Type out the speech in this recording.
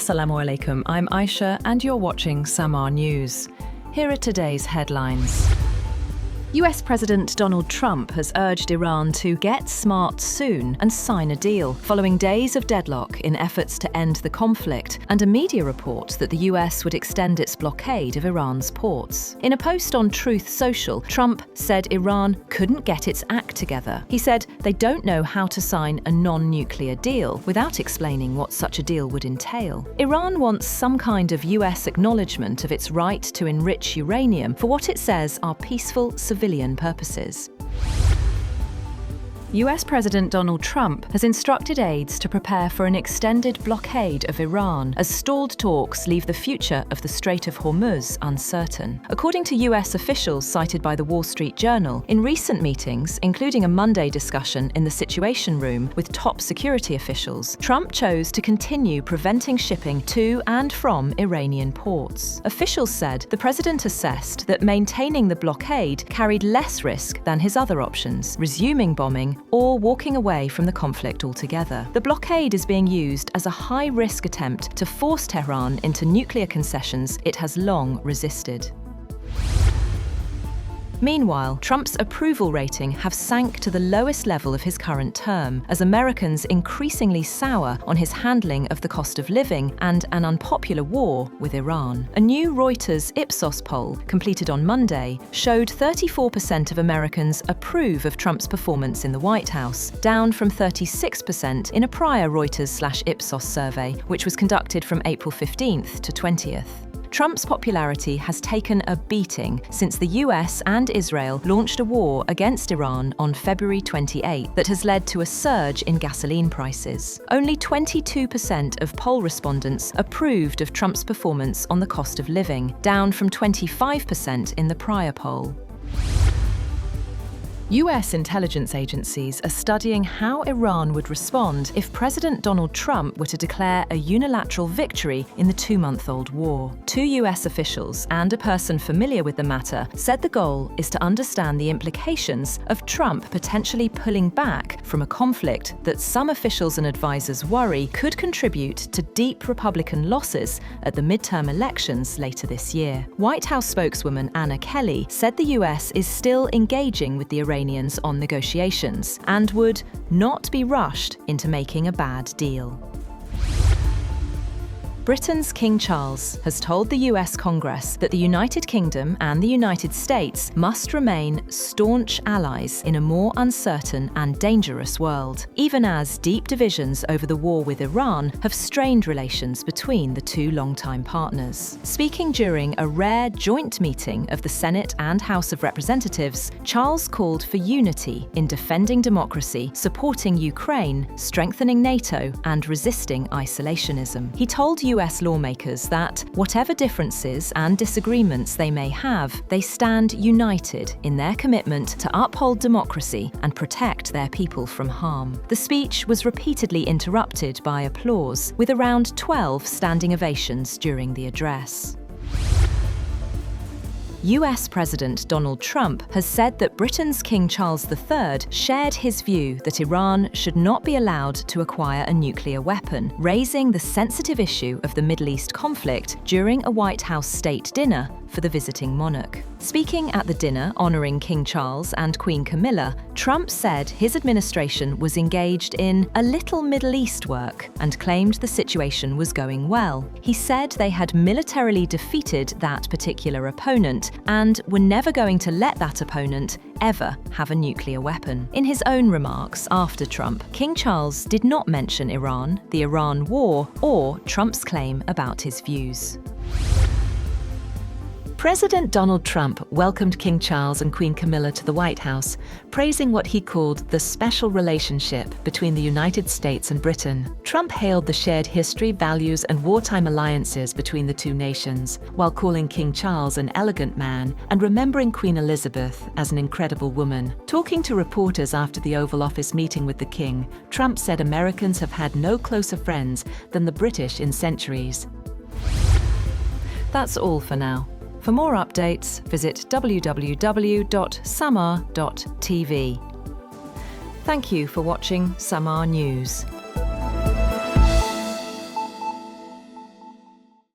Assalamu alaikum, I'm Aisha and you're watching SAMAA News. Here are today's headlines. US President Donald Trump has urged Iran to get smart soon and sign a deal, following days of deadlock in efforts to end the conflict and a media report that the US would extend its blockade of Iran's ports. In a post on Truth Social, Trump said Iran couldn't get its act together. He said they don't know how to sign a non-nuclear deal without explaining what such a deal would entail. Iran wants some kind of US acknowledgement of its right to enrich uranium for what it says are peaceful civilian purposes. US President Donald Trump has instructed aides to prepare for an extended blockade of Iran as stalled talks leave the future of the Strait of Hormuz uncertain. According to US officials cited by the Wall Street Journal, in recent meetings, including a Monday discussion in the Situation Room with top security officials, Trump chose to continue preventing shipping to and from Iranian ports. Officials said the president assessed that maintaining the blockade carried less risk than his other options, resuming bombing or walking away from the conflict altogether. The blockade is being used as a high-risk attempt to force Tehran into nuclear concessions it has long resisted. Meanwhile, Trump's approval rating have sank to the lowest level of his current term, as Americans increasingly sour on his handling of the cost of living and an unpopular war with Iran. A new Reuters Ipsos poll, completed on Monday, showed 34% of Americans approve of Trump's performance in the White House, down from 36% in a prior Reuters/Ipsos survey, which was conducted from April 15th to 20th. Trump's popularity has taken a beating since the US and Israel launched a war against Iran on February 28 that has led to a surge in gasoline prices. Only 22% of poll respondents approved of Trump's performance on the cost of living, down from 25% in the prior poll. US intelligence agencies are studying how Iran would respond if President Donald Trump were to declare a unilateral victory in the two-month-old war. Two US officials and a person familiar with the matter said the goal is to understand the implications of Trump potentially pulling back from a conflict that some officials and advisors worry could contribute to deep Republican losses at the midterm elections later this year. White House spokeswoman Anna Kelly said the US is still engaging with the Iranians on negotiations and would not be rushed into making a bad deal. Britain's King Charles has told the US Congress that the United Kingdom and the United States must remain staunch allies in a more uncertain and dangerous world, even as deep divisions over the war with Iran have strained relations between the two longtime partners. Speaking during a rare joint meeting of the Senate and House of Representatives, Charles called for unity in defending democracy, supporting Ukraine, strengthening NATO, and resisting isolationism. He told US lawmakers that, whatever differences and disagreements they may have, they stand united in their commitment to uphold democracy and protect their people from harm. The speech was repeatedly interrupted by applause, with around 12 standing ovations during the address. US President Donald Trump has said that Britain's King Charles III shared his view that Iran should not be allowed to acquire a nuclear weapon, raising the sensitive issue of the Middle East conflict during a White House state dinner for the visiting monarch. Speaking at the dinner honouring King Charles and Queen Camilla, Trump said his administration was engaged in a little Middle East work and claimed the situation was going well. He said they had militarily defeated that particular opponent and were never going to let that opponent ever have a nuclear weapon. In his own remarks after Trump, King Charles did not mention Iran, the Iran war, or Trump's claim about his views. President Donald Trump welcomed King Charles and Queen Camilla to the White House, praising what he called the special relationship between the United States and Britain. Trump hailed the shared history, values, and wartime alliances between the two nations, while calling King Charles an elegant man and remembering Queen Elizabeth as an incredible woman. Talking to reporters after the Oval Office meeting with the King, Trump said Americans have had no closer friends than the British in centuries. That's all for now. For more updates, visit www.SAMAA.tv. Thank you for watching SAMAA News.